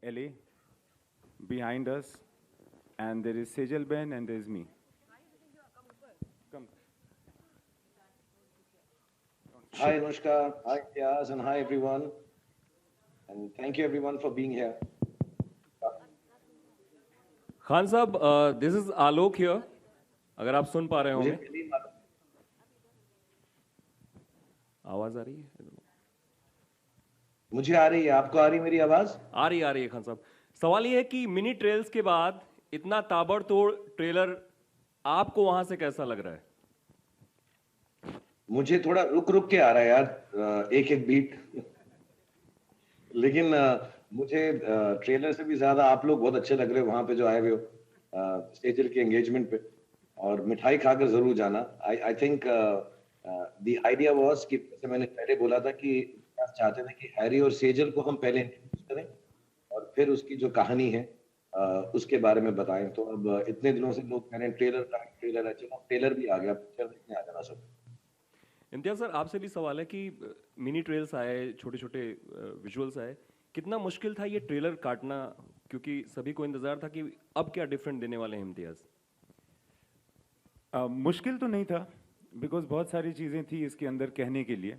LA. Behind us, and there is Sejal Ben, and there is me. Come. Hi Anushka, hi Yaz, and hi everyone. And thank you everyone for being here. Khan साहब, this is Alok here, अगर आप सुन पा रहे हो मुझे हमें। पहले ही मालूम- आवाज आ रही है? मुझे आ रही है, आपको आ रही मेरी आवाज? आ रही है खान साहब। सवाल ये है कि मिनी ट्रेल्स के बाद इतना ताबड़तोड़ ट्रेलर आपको वहां से कैसा लग रहा है? मुझे थोड़ा रुक रुक के आ रहा है यार, एक एक बीट। लेकिन मुझे ट्रेलर से भी ज्यादा आप लोग बहुत अच्छे लग रहे हो वहां पे जो आए हुए हो, सेजल के एंगेजमेंट पे। और मिठाई खाकर जरूर जाना। I think the idea was कि जैसे मैंने पहले बोला था कि आप चाहते थे कि हैरी और सेजल को हम पहले इंट्रोड्यूस करें और फिर उसकी जो कहानी है उसके बारे में बताएं। तो अब इतने दिनों से लोग कह रहे हैं ट्रेलर है, चलो ट्रेलर भी आ गया, पिक्चर देखने आ जाना सब। इम्तियाज सर, आपसे भी सवाल है कि मिनी ट्रेल्स आए, छोटे छोटे विजुअल्स आए, कितना मुश्किल था ये ट्रेलर काटना, क्योंकि सभी को इंतजार था कि अब क्या डिफरेंट देने वाले हैं इम्तियाज? मुश्किल तो नहीं था, बिकॉज बहुत सारी चीज़ें थी इसके अंदर कहने के लिए।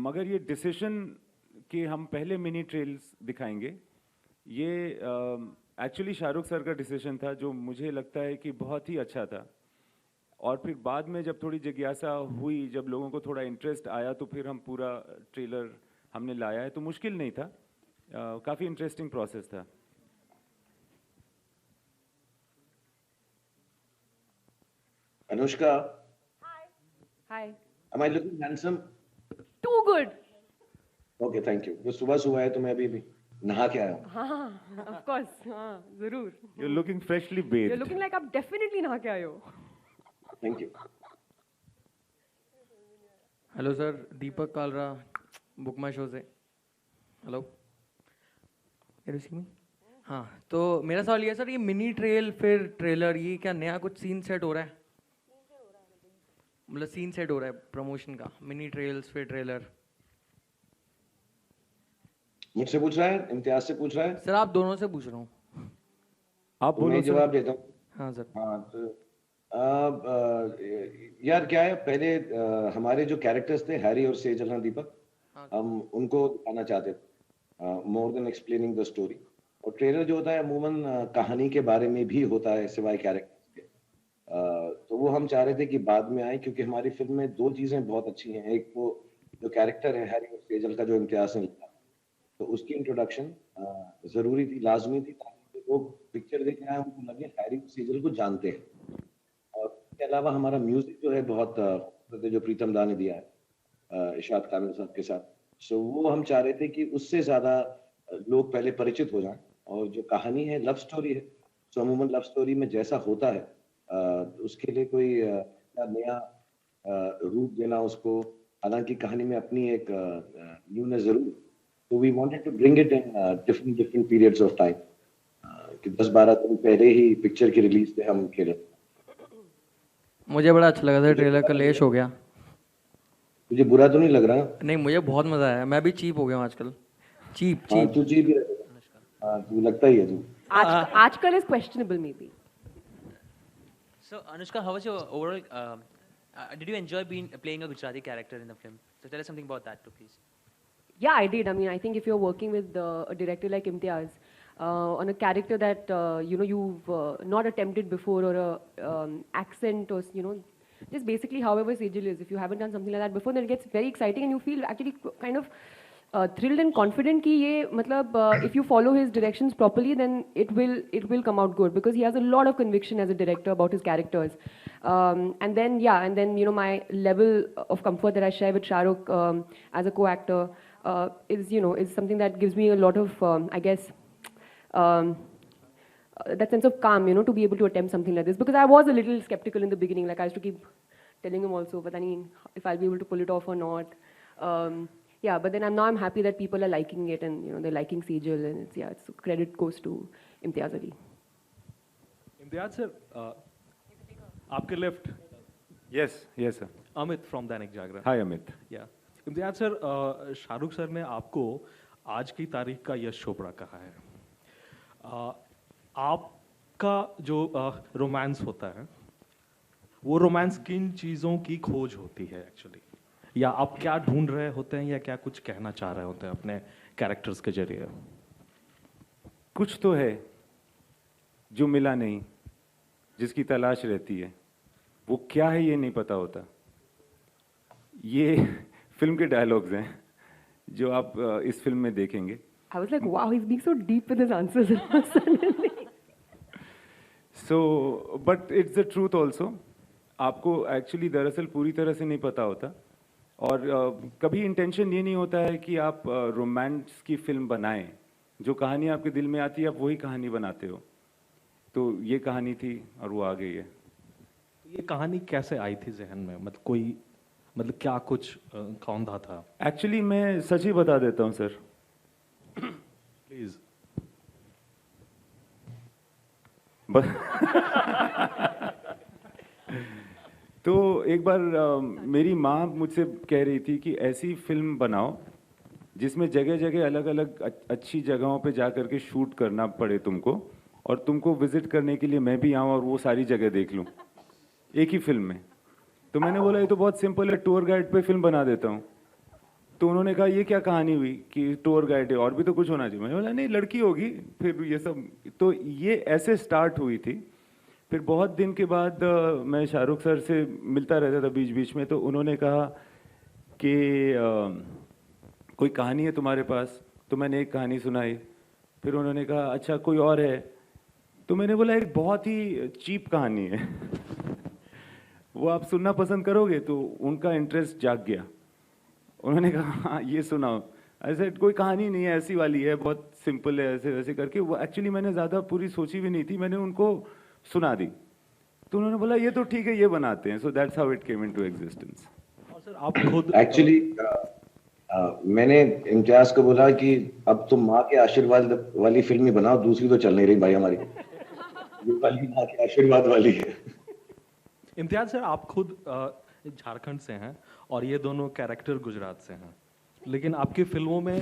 मगर ये डिसीजन कि हम पहले मिनी ट्रेल्स दिखाएंगे, ये एक्चुअली शाहरुख सर का डिसीजन था, जो मुझे लगता है कि बहुत ही अच्छा था। और फिर बाद में जब थोड़ी जिज्ञासा हुई, जब लोगों को थोड़ा इंटरेस्ट आया, तो फिर हम पूरा ट्रेलर हमने लाया है। तो मुश्किल नहीं था, काफ़ी इंटरेस्टिंग प्रोसेस था। Anushka, Hi. am I looking handsome? Too good. Okay, thank you. जो सुबह सुबह है तो मैं अभी नहा के आया हूँ। हाँ, of course. हाँ, जरूर. You're looking freshly You're bathed. looking like आप definitely नहा के आए हो. Thank you. Hello sir, Deepak Kalra, book my show से। हेलो, हाँ, तो मेरा सवाल ये है सर, ये मिनी ट्रेल फिर ट्रेलर, ये क्या नया कुछ सीन सेट हो रहा है? मतलब सीन सेट हो रहा है प्रमोशन का, मिनी ट्रेल्स फिर ट्रेलर। मुझसे पूछ रहा है, इम्तियाज से पूछ रहा है? सर आप दोनों से पूछ रहा हूँ। आप तो बोलो मैं सर। जवाब देता हूँ। हाँ सर। हाँ, तो यार क्या है, पहले हमारे जो कैरेक्टर्स थे हैरी और सेजल, हाँ दीपक, हम उनको दिखाना चाहते थे, more than explaining the story. और ट्रेलर जो होता है अमूमन कहानी के बारे में भी होता है, सिवाय कैरेक्टर्स के। तो वो हम चाह रहे थे कि बाद में आए, क्योंकि हमारी फिल्म में दो चीजें बहुत अच्छी हैं। एक वो जो कैरेक्टर है हैरी और सेजल का, जो इम्तियाज ने लिखा, तो उसकी इंट्रोडक्शन जरूरी थी, लाजमी थी, ताकि लोग पिक्चर देखने आए उनको लगे हैरी और सेजल को जानते हैं। और इसके अलावा हमारा म्यूजिक जो है बहुत खूबसूरत है, जो प्रीतम दा ने दिया है इरशाद कामिल साहब के साथ। सो वो हम चाह रहे थे कि उससे ज्यादा लोग पहले परिचित हो जाएं। और जो कहानी है लव स्टोरी है, सो अमूमन लव स्टोरी में जैसा होता है उसके लिए कोई नया रूप देना उसको, हालांकि कहानी में अपनी एक न्यूनेस जरूर। तो we wanted to bring it in different periods of time, कि 10-12 दिन पहले ही पिक्चर की रिलीज पे हम खेले। मुझे बड़ा अच्छा लगा था ट्रेलर, कलेश हो गया। तुझे बुरा तो नहीं लग रहा? नहीं, मुझे बहुत मजा आया, मैं भी चीप हो गया हूँ आजकल। चीप हाँ, चीप। तू चीप ही लगेगा। हाँ, तू लगता ही है तू। आजकल is questionable maybe. So Anushka, how was your overall? Did you enjoy playing a Gujarati character in the film? So tell us something about that too, please. Yeah, I did. I mean, I think if you're working with a director like Imtiaz on a character that you've not attempted before, or a accent, or just basically however Sejal is, if you haven't done something like that before, then it gets very exciting and you feel actually kind of thrilled and confident कि ये मतलब if you follow his directions properly, then it will come out good, because he has a lot of conviction as a director about his characters. And then my level of comfort that I share with Shah Rukh as a co-actor is something that gives me a lot of I guess that sense of calm, to be able to attempt something like this, because I was a little skeptical in the beginning. Like I used to keep telling him also, but I mean, if I'll be able to pull it off or not. Yeah, but then I'm happy that people are liking it, and they're liking Sejal, and it's credit goes to Imtiaz Ali. Imtiaz sir, आपके left Yes, yes sir. Amit from Dainik Jagran. Hi Amit. या Imtiaz sir, Shahrukh sir ने आपको आज की तारीख का यश चोपड़ा कहाँ है? आपका जो रोमांस होता है वो रोमांस किन चीज़ों की खोज होती है एक्चुअली, या आप क्या ढूंढ रहे होते हैं या क्या कुछ कहना चाह रहे होते हैं अपने कैरेक्टर्स के जरिए? कुछ तो है जो मिला नहीं, जिसकी तलाश रहती है, वो क्या है ये नहीं पता होता। ये फिल्म के डायलॉग्स हैं जो आप इस फिल्म में देखेंगे। I was like, wow, he's being so deep with his answers suddenly. So but it's the truth also. आपको एक्चुअली दरअसल पूरी तरह से नहीं पता होता, और कभी इंटेंशन ये नहीं होता है कि आप रोमांस की फिल्म बनाएं। जो कहानी आपके दिल में आती है आप वही कहानी बनाते हो। तो ये कहानी थी और वो आ गई है। ये कहानी कैसे आई थी जहन में? मतलब क्या कुछ कौंधा था? एक्चुअली मैं सच ही बता देता हूँ सर, प्लीज। तो एक बार मेरी माँ मुझसे कह रही थी कि ऐसी फिल्म बनाओ जिसमें जगह जगह अलग अलग अच्छी जगहों पे जा करके शूट करना पड़े तुमको, और तुमको विजिट करने के लिए मैं भी आऊँ और वो सारी जगह देख लूँ एक ही फिल्म में। तो मैंने बोला ये तो बहुत सिंपल है, टूर गाइड पे फिल्म बना देता हूँ। तो उन्होंने कहा ये क्या कहानी हुई कि टूर गाइड है, और भी तो कुछ होना चाहिए। मैंने बोला नहीं, लड़की होगी फिर ये सब। तो ये ऐसे स्टार्ट हुई थी। फिर बहुत दिन के बाद मैं शाहरुख सर से मिलता रहता था बीच बीच में, तो उन्होंने कहा कि कोई कहानी है तुम्हारे पास? तो मैंने एक कहानी सुनाई। फिर उन्होंने कहा अच्छा कोई और है? तो मैंने बोला एक बहुत ही चीप कहानी है वो आप सुनना पसंद करोगे? तो उनका इंटरेस्ट जाग गया। उन्होंने कहा हाँ ये सुनाओ। ऐसे कोई कहानी नहीं है, ऐसी वाली है, बहुत सिंपल है, ऐसे वैसे करके। वो एक्चुअली मैंने ज़्यादा पूरी सोची भी नहीं थी, मैंने उनको सुना दी। तो उन्होंने बोला ये तो ठीक है, ये बनाते हैं। So that's how it came into existence. और सर आप खुद एक्चुअली मैंने इम्तियाज को बोला कि अब तुम माँ के आशीर्वाद वाली फिल्म ही बनाओ, दूसरी तो चल नहीं रही भाई हमारी, ये वाली माँ के आशीर्वाद वाली है। इम्तियाज सर, आप खुद झारखंड से हैं और ये दोनों कैरेक्टर गुजरात से हैं, लेकिन आपकी फिल्मों में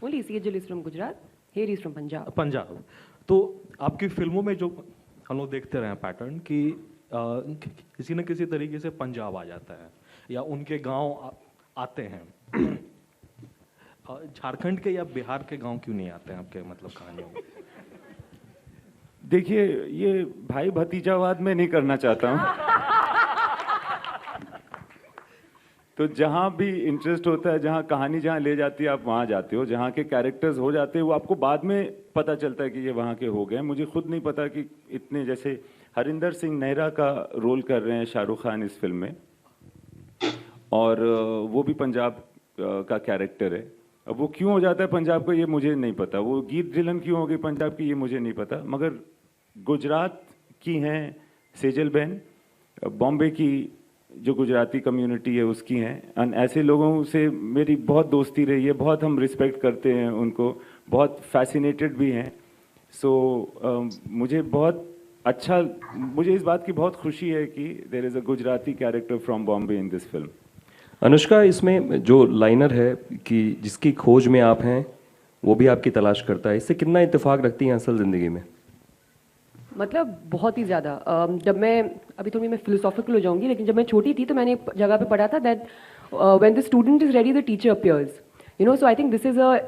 Only Sejal is from Gujarat, here is from Punjab. Punjab. तो आपकी फिल्मों में जो हम लोग देखते रहे पैटर्न कि किसी न किसी तरीके से पंजाब आ जाता है या उनके गांव आते हैं। झारखंड के या बिहार के गांव क्यों नहीं आते हैं आपके मतलब कहानियों में? देखिए ये भाई भतीजावाद में नहीं करना चाहता हूँ तो जहाँ भी इंटरेस्ट होता है, जहाँ कहानी जहाँ ले जाती है आप वहाँ जाते हो, जहाँ के कैरेक्टर्स हो जाते हैं वो आपको बाद में पता चलता है कि ये वहाँ के हो गए। मुझे खुद नहीं पता कि इतने, जैसे हरिंदर सिंह नेहरा का रोल कर रहे हैं शाहरुख खान इस फिल्म में, और वो भी पंजाब का कैरेक्टर है। अब वो क्यों हो जाता है पंजाब का ये मुझे नहीं पता, वो गीत ड्रिलन क्यों हो गई पंजाब की ये मुझे नहीं पता, मगर गुजरात की हैं सेजल बहन, बॉम्बे की जो गुजराती कम्युनिटी है उसकी हैं। ऐसे लोगों से मेरी बहुत दोस्ती रही है, बहुत हम रिस्पेक्ट करते हैं उनको, बहुत फैसिनेटेड भी हैं। सो मुझे बहुत अच्छा, मुझे इस बात की बहुत खुशी है कि there is a Gujarati character from Bombay in this film. Anushka, इसमें जो लाइनर है कि जिसकी खोज में आप हैं वो भी आपकी तलाश करता है, इससे कितना इत्तेफाक रखती हैं असल ज़िंदगी में? मतलब बहुत ही ज़्यादा। जब मैं अभी थोड़ी मैं फिलोसॉफिकल हो जाऊंगी, लेकिन जब मैं छोटी थी तो मैंने एक जगह पे पढ़ा था that when the student is ready the teacher appears, you know. So I think this is a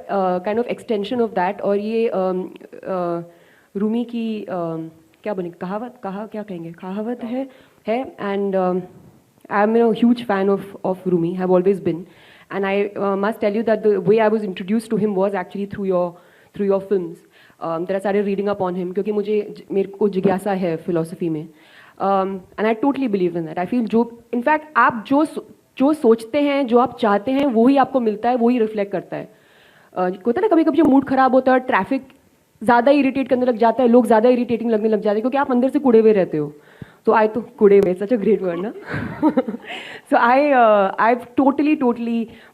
kind of extension of that. और ये रूमी की क्या बनी कहावत, क्या कहेंगे, कहावत है। And I am a huge fan of Rumi, have always been, and I must tell you that the way I was introduced to him was actually through your films. That I started reading up on him क्योंकि मेरे को जिज्ञासा है philosophy में, and I totally believe in that. I feel जो in fact आप जो सोचते हैं, जो आप चाहते हैं, वही आपको मिलता है, वही रिफ्लेक्ट करता है। होता है ना कभी कभी जो मूड खराब होता है, ट्रैफिक ज़्यादा इरिटेट करने लग जाता है, लोग ज़्यादा इरिटेटिंग लगने लग जाते हैं क्योंकि आप अंदर से कुड़े हुए रहते हो। तो कुड़े हुए, सच अ ग्रेट वर्ड ना। So I totally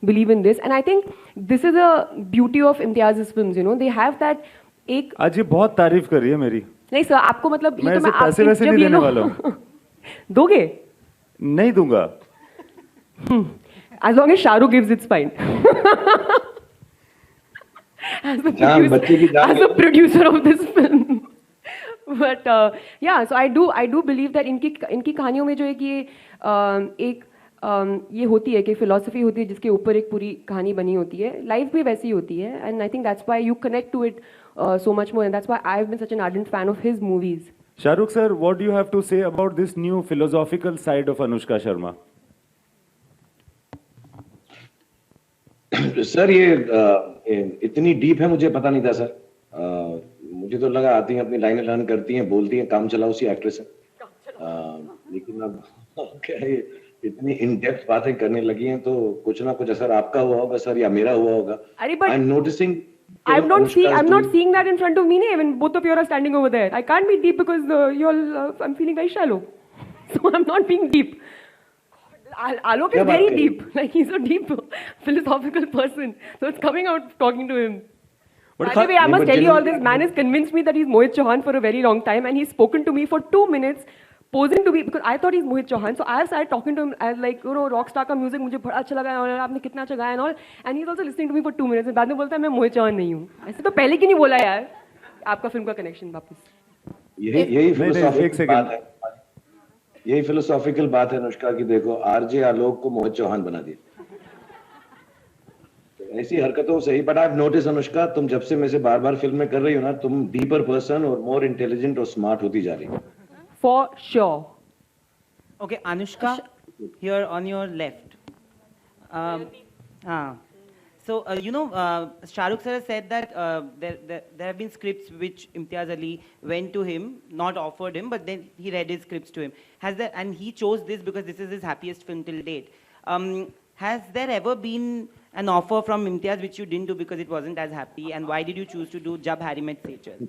believe in this, and I think this is a beauty of Imtiaz's films. You know, they have that एक आज ये बहुत तारीफ कर रही है मेरी। नहीं सर, आपको मतलब मैं इसे पैसे वैसे नहीं देने वाला हूँ। दोगे? नहीं दूंगा। As long as Shahrukh gives, it's fine. as the जान, बच्चे की जान as a producer of this film. But yeah, so I do believe that इनकी कहानियों में जो है कि एक ये होती है कि फिलोसफी होती है जिसके ऊपर एक पूरी कहानी बनी होती है. लाइफ भी वैसी होती है, and I think that's why you connect to it so much more, and that's why I've been such an ardent fan of his movies. Shahrukh sir, what do you have to say about this new philosophical side of Anushka Sharma? Sir ये इतनी deep है, मुझे पता नहीं था sir. मुझे तो लगा आती हैं अपनी लाइनें लर्न करती हैं, बोलती हैं, काम चलाओ सी एक्ट्रेस है. लेकिन अब क्या है, इतनी इन डेप्थ बातें करने लगी हैं तो कुछ ना कुछ असर आपका हुआ होगा सर, या मेरा हुआ होगा. अरे but I am noticing I'm not seeing that in front of me. Even both of you are standing over there. I can't be deep because I'm feeling very shallow. So I'm not being deep. Alok is very deep. Like he's a deep philosophical person. So it's coming out talking to him. By the way, I must tell you all this. Man has convinced me that he's Mohit Chauhan for a very long time, and he's spoken to me for 2 minutes, posing to me because I thought he's Mohit Chauhan. So I started talking to him as like, you know, rockstar का music मुझे बड़ा अच्छा लगा और आपने कितना अच्छा गाया and all. And he's also listening to me for 2 minutes. And बाद में बोलता है मैं मोहित चौहान नहीं हूँ. ऐसे तो पहले क्यों नहीं बोला यार? आपका फिल्म का connection वापस. यही फिलोसॉफिकल बात है. यही फिलोसॉफिकल बात है अनुष्का की. देखो आरजे आलोक को मोहित चौहान बना दिया. ऐसी हरकतों सही. But I have notice Anushka, तुम जब से मेरे से बार-बार फिल्म में कर रही हो ना, तुम डीपर पर्सन और मोर इंटेलिजेंट और स्मार्ट होती जा रही हो. For sure. Okay, Anushka, here on your left. So, Shah Rukh sir has said that there have been scripts which Imtiaz Ali went to him, not offered him, but then he read his scripts to him. And he chose this because this is his happiest film till date. Has there ever been an offer from Imtiaz which you didn't do because it wasn't as happy? And why did you choose to do Jab Harry Met Seychelles?